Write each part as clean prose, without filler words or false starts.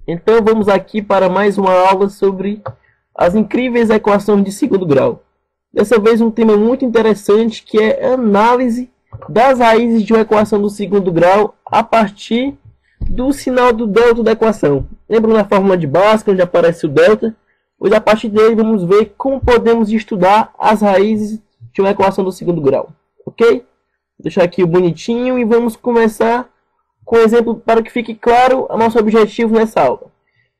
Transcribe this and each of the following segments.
Então vamos aqui para mais uma aula sobre as incríveis equações de segundo grau. Dessa vez um tema muito interessante, que é a análise das raízes de uma equação do segundo grau a partir do sinal do delta da equação. Lembram da fórmula de Bhaskara, onde aparece o delta? Pois a partir dele vamos ver como podemos estudar as raízes de uma equação do segundo grau. Ok? Vou deixar aqui o bonitinho e vamos começar com um exemplo para que fique claro o nosso objetivo nessa aula.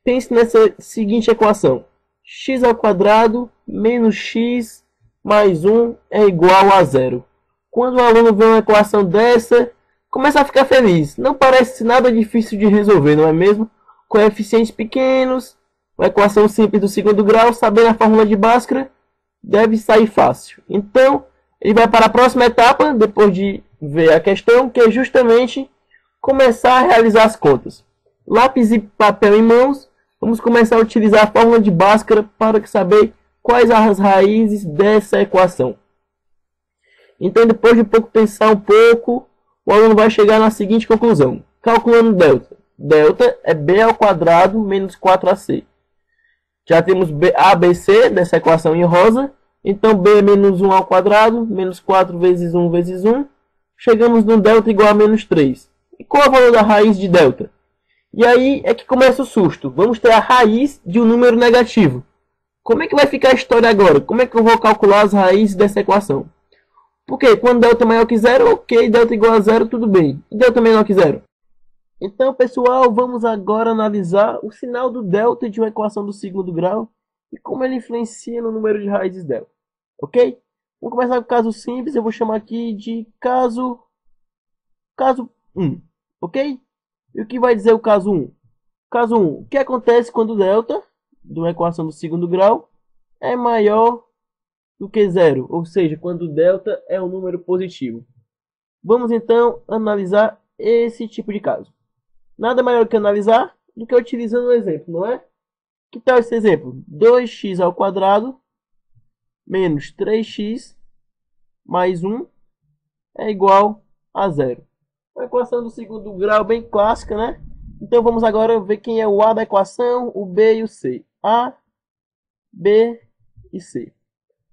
Pense nessa seguinte equação: x ao quadrado menos x mais 1 é igual a zero. Quando o aluno vê uma equação dessa, começa a ficar feliz. Não parece nada difícil de resolver, não é mesmo? Coeficientes pequenos, uma equação simples do segundo grau, sabendo a fórmula de Bhaskara, deve sair fácil. Então, ele vai para a próxima etapa, depois de ver a questão, que é justamente começar a realizar as contas. Lápis e papel em mãos, vamos começar a utilizar a fórmula de Bhaskara para saber quais as raízes dessa equação. Então, depois de pensar um pouco, o aluno vai chegar na seguinte conclusão. Calculando delta. Delta é b ao quadrado menos 4ac. Já temos a, b, c dessa equação em rosa. Então, b é menos 1 ao quadrado, menos 4 vezes 1 vezes 1. Chegamos no delta igual a menos 3. E qual é o valor da raiz de delta? E aí é que começa o susto. Vamos ter a raiz de um número negativo. Como é que vai ficar a história agora? Como é que eu vou calcular as raízes dessa equação? Porque quando delta é maior que zero, ok, delta igual a zero, tudo bem. E delta menor que zero? Então, pessoal, vamos agora analisar o sinal do delta de uma equação do segundo grau e como ele influencia no número de raízes dela. Ok? Vamos começar com o caso simples. Eu vou chamar aqui de caso 1. Ok? E o que vai dizer o caso 1? Caso 1. O que acontece quando o delta de uma equação do segundo grau é maior do que zero? Ou seja, quando o delta é um número positivo. Vamos então analisar esse tipo de caso. Nada maior que analisar do que utilizando um exemplo, não é? Que tal esse exemplo? 2x ao quadrado menos 3x mais 1 é igual a zero. Uma equação do segundo grau bem clássica, né? Então vamos agora ver quem é o A da equação, o B e o C. A, B e C.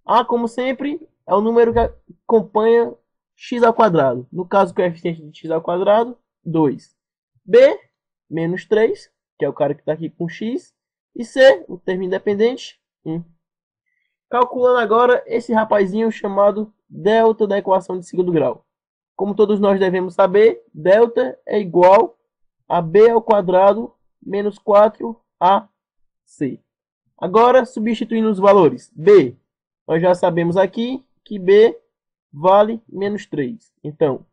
A, como sempre, é o número que acompanha x ao quadrado. No caso, o coeficiente de x ao quadrado, 2. B, menos 3, que é o cara que está aqui com x. E C, o termo independente, 1. Calculando agora esse rapazinho chamado delta da equação de segundo grau. Como todos nós devemos saber, delta é igual a b ao quadrado menos 4ac. Agora, substituindo os valores. B, nós já sabemos aqui que b vale menos 3. Então,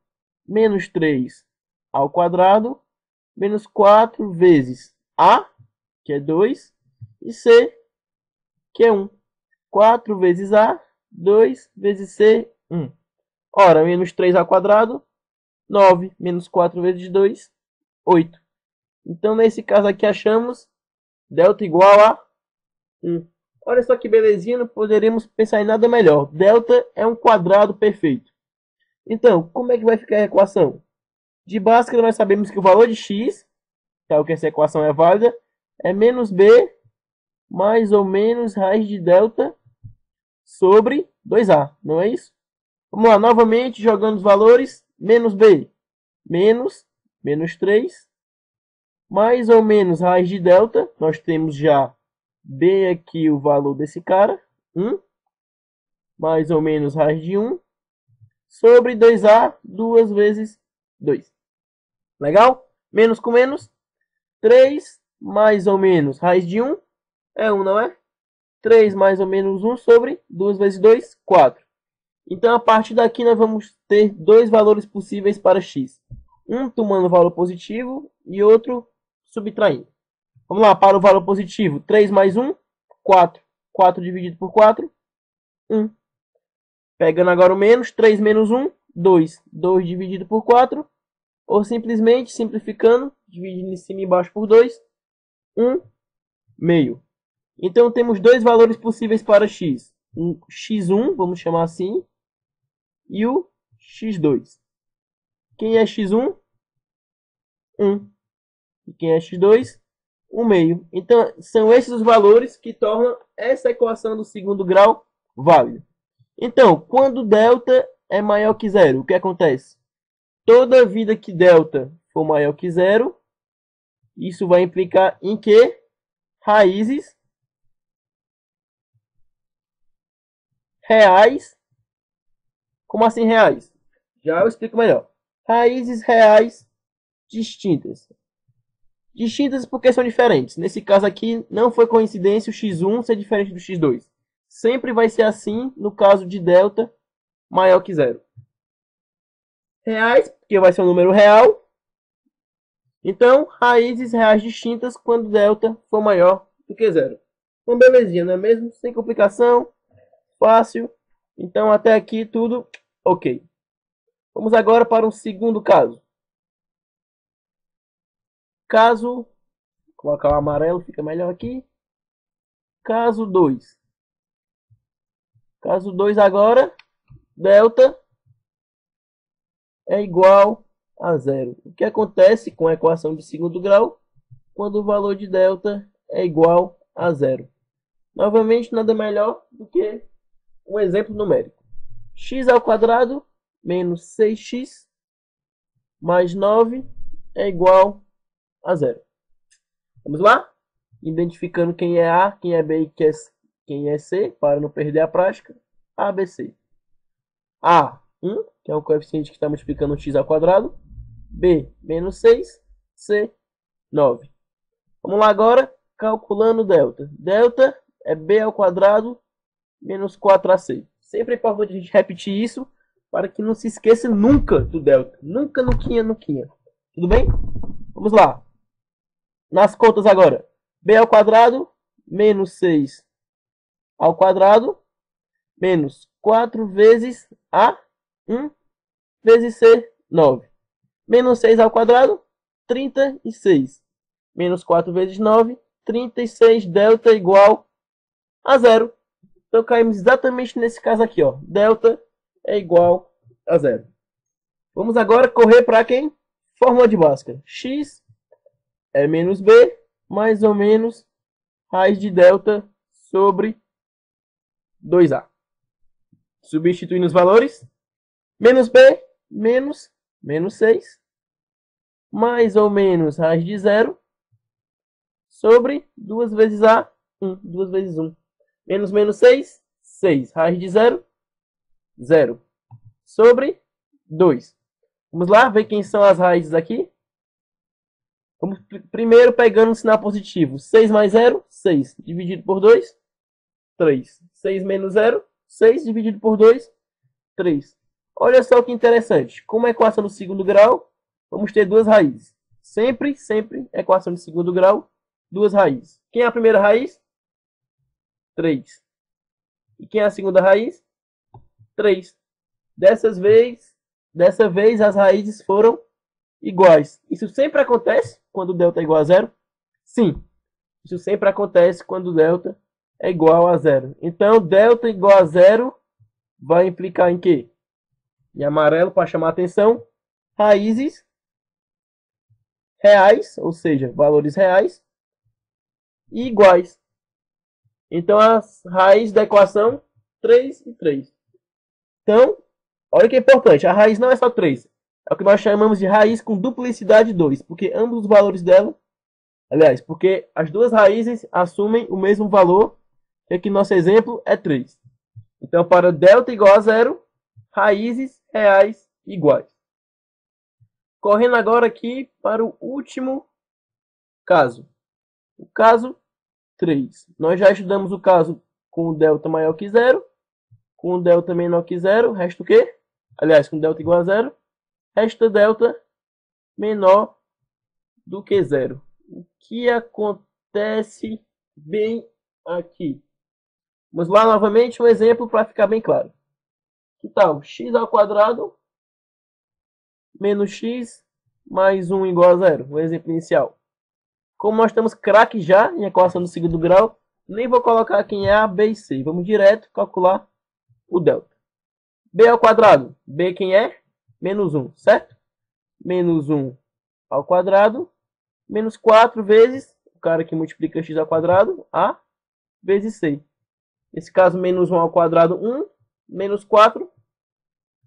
menos 3 ao quadrado menos 4 vezes a, que é 2, e c, que é 1. 4 vezes a, 2 vezes c, 1. Ora, menos 3 ao quadrado, 9, menos 4 vezes 2, 8. Então, nesse caso aqui, achamos delta igual a 1. Olha só que belezinha, não poderemos pensar em nada melhor. Delta é um quadrado perfeito. Então, como é que vai ficar a equação? De Bhaskara, nós sabemos que o valor de x, que é o que essa equação é válida, é menos b mais ou menos raiz de delta sobre 2a, não é isso? Vamos lá, novamente, jogando os valores. Menos b, menos 3, mais ou menos raiz de delta. Nós temos já b aqui, o valor desse cara, 1, mais ou menos raiz de 1, sobre 2a, 2 vezes 2. Legal? Menos com menos, 3 mais ou menos raiz de 1 é 1, não é? 3 mais ou menos 1 sobre 2 vezes 2, 4. Então, a partir daqui, nós vamos ter dois valores possíveis para x. Um tomando o valor positivo e outro subtraindo. Vamos lá, para o valor positivo, 3 mais 1, 4. 4 dividido por 4, 1. Pegando agora o menos, 3 menos 1, 2. 2 dividido por 4, ou simplesmente, simplificando, dividindo em cima e embaixo por 2, 1 meio. Então, temos dois valores possíveis para x. Um x1, vamos chamar assim, e o x2. Quem é x1? 1. E quem é x2? 1 meio. Então, são esses os valores que tornam essa equação do segundo grau válida. Então, quando delta é maior que zero, o que acontece? Toda vida que delta for maior que zero, isso vai implicar em que raízes reais. Como assim reais? Já eu explico melhor. Raízes reais distintas. Distintas porque são diferentes. Nesse caso aqui, não foi coincidência o x1 ser diferente do x2. Sempre vai ser assim no caso de delta maior que zero. Reais, porque vai ser um número real. Então, raízes reais distintas quando delta for maior do que zero. Então, belezinha, não é mesmo? Sem complicação, fácil. Então, até aqui tudo ok. Vamos agora para um segundo caso. Caso, vou colocar o amarelo, fica melhor aqui. Caso 2. Caso 2 agora, delta é igual a zero. O que acontece com a equação de segundo grau quando o valor de delta é igual a zero? Novamente, nada melhor do que um exemplo numérico. X ao quadrado menos 6x mais 9 é igual a zero. Vamos lá? Identificando quem é A, quem é B e quem é C, para não perder a prática. A, B, C. A, 1, que é o coeficiente que está multiplicando x ao quadrado. B, menos 6. C, 9. Vamos lá agora, calculando delta. Delta é B ao quadrado menos 4AC. Sempre é importante a gente repetir isso para que não se esqueça nunca do delta. Nunca, nuquinha, nuquinha. Tudo bem? Vamos lá. Nas contas agora. B ao quadrado menos 6 ao quadrado menos 4 vezes A, 1 vezes C, 9. Menos 6 ao quadrado, 36. Menos 4 vezes 9, 36. Delta igual a zero. Então, caímos exatamente nesse caso aqui, ó. Delta é igual a zero. Vamos agora correr para quem? Fórmula de Bhaskara. X é menos B, mais ou menos raiz de delta sobre 2A. Substituindo os valores. Menos B, menos 6. Mais ou menos raiz de zero sobre 2 vezes A, 1. 2 vezes 1. Menos 6, 6. Raiz de 0, 0. Sobre 2. Vamos lá ver quem são as raízes aqui. Vamos primeiro pegando o sinal positivo. 6 mais 0, 6. Dividido por 2, 3. 6 menos 0, 6. Dividido por 2, 3. Olha só que interessante. Como é equação do segundo grau, vamos ter duas raízes. Sempre, equação de segundo grau, duas raízes. Quem é a primeira raiz? 3. E quem é a segunda raiz? 3. Dessa vez as raízes foram iguais. Isso sempre acontece quando delta é igual a zero? Sim. Isso sempre acontece quando delta é igual a zero. Então, delta igual a zero vai implicar em quê? Em amarelo, para chamar a atenção, raízes reais, ou seja, valores reais, e iguais. Então, as raízes da equação 3 e 3. Então, olha que é importante, a raiz não é só 3. É o que nós chamamos de raiz com duplicidade 2, porque ambos os valores dela, aliás, porque as duas raízes assumem o mesmo valor, que aqui no nosso exemplo é 3. Então, para delta igual a zero, raízes reais iguais. Correndo agora aqui para o último caso. O caso 3. Nós já estudamos o caso com o delta maior que zero, com o delta menor que zero, resta o quê? Aliás, com delta igual a zero, resta delta menor do que zero. O que acontece bem aqui? Vamos lá novamente um exemplo para ficar bem claro. Que tal? X ao quadrado menos x mais 1 igual a zero. O exemplo inicial. Como nós estamos craque já em equação do segundo grau, nem vou colocar aqui em A, B e C. Vamos direto calcular o delta. B ao quadrado. B quem é? Menos 1, certo? Menos 1 ao quadrado. Menos 4 vezes cara que multiplica x ao quadrado, A vezes C. Nesse caso, menos 1 ao quadrado, 1, menos 4,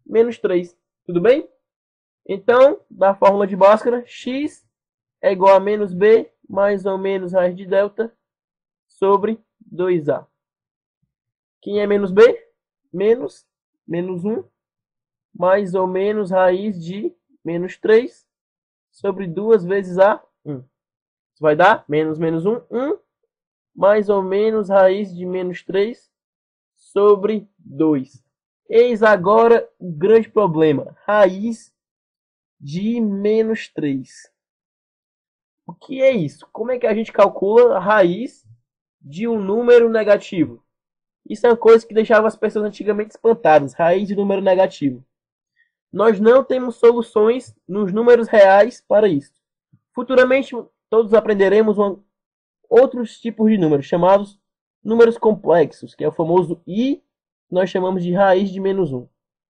menos 3. Tudo bem? Então, da fórmula de Bhaskara, x é igual a menos b mais ou menos raiz de delta sobre 2a. Quem é menos b? Menos 1 mais ou menos raiz de menos 3 sobre 2 vezes a 1. Isso vai dar menos 1, 1 mais ou menos raiz de menos 3 sobre 2. Eis agora o grande problema. Raiz de menos 3. O que é isso? Como é que a gente calcula a raiz de um número negativo? Isso é uma coisa que deixava as pessoas antigamente espantadas. Raiz de número negativo. Nós não temos soluções nos números reais para isso. Futuramente, todos aprenderemos outros tipos de números, chamados números complexos, que é o famoso I, que nós chamamos de raiz de menos 1.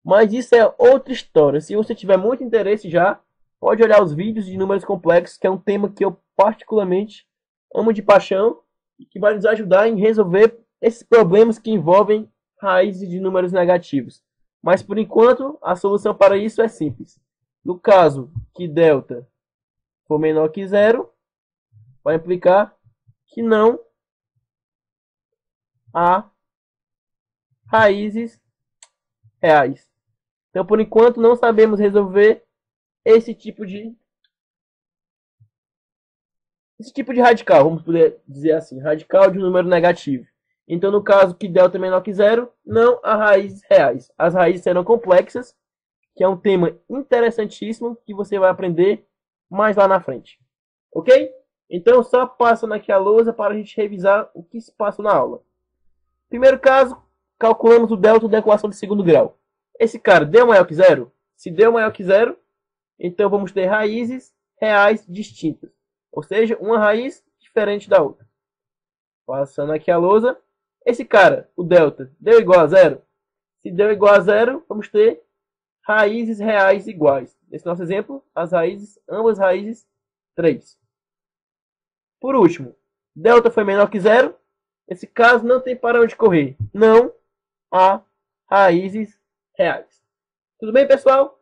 Mas isso é outra história. Se você tiver muito interesse já, pode olhar os vídeos de números complexos, que é um tema que eu particularmente amo de paixão e que vai nos ajudar em resolver esses problemas que envolvem raízes de números negativos. Mas por enquanto, a solução para isso é simples. No caso que delta for menor que zero, vai implicar que não há raízes reais. Então, por enquanto, não sabemos resolver esse tipo de radical, vamos poder dizer assim, radical de um número negativo. Então, no caso que delta é menor que zero, não há raízes reais. As raízes serão complexas, que é um tema interessantíssimo que você vai aprender mais lá na frente. Ok? Então, só passando aqui a lousa para a gente revisar o que se passa na aula. Primeiro caso, calculamos o delta da equação de segundo grau. Esse cara deu maior que zero? Se deu maior que zero, então vamos ter raízes reais distintas. Ou seja, uma raiz diferente da outra. Passando aqui a lousa. Esse cara, o delta, deu igual a zero? Se deu igual a zero, vamos ter raízes reais iguais. Nesse nosso exemplo, ambas raízes 3. Por último, delta foi menor que zero. Nesse caso, não tem para onde correr. Não há raízes reais. Tudo bem, pessoal?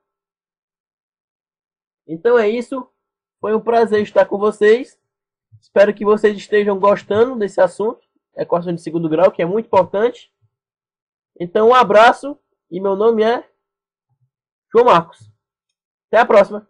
Então é isso. Foi um prazer estar com vocês. Espero que vocês estejam gostando desse assunto. Equação de segundo grau, que é muito importante. Então, um abraço. E meu nome é João Marcos. Até a próxima.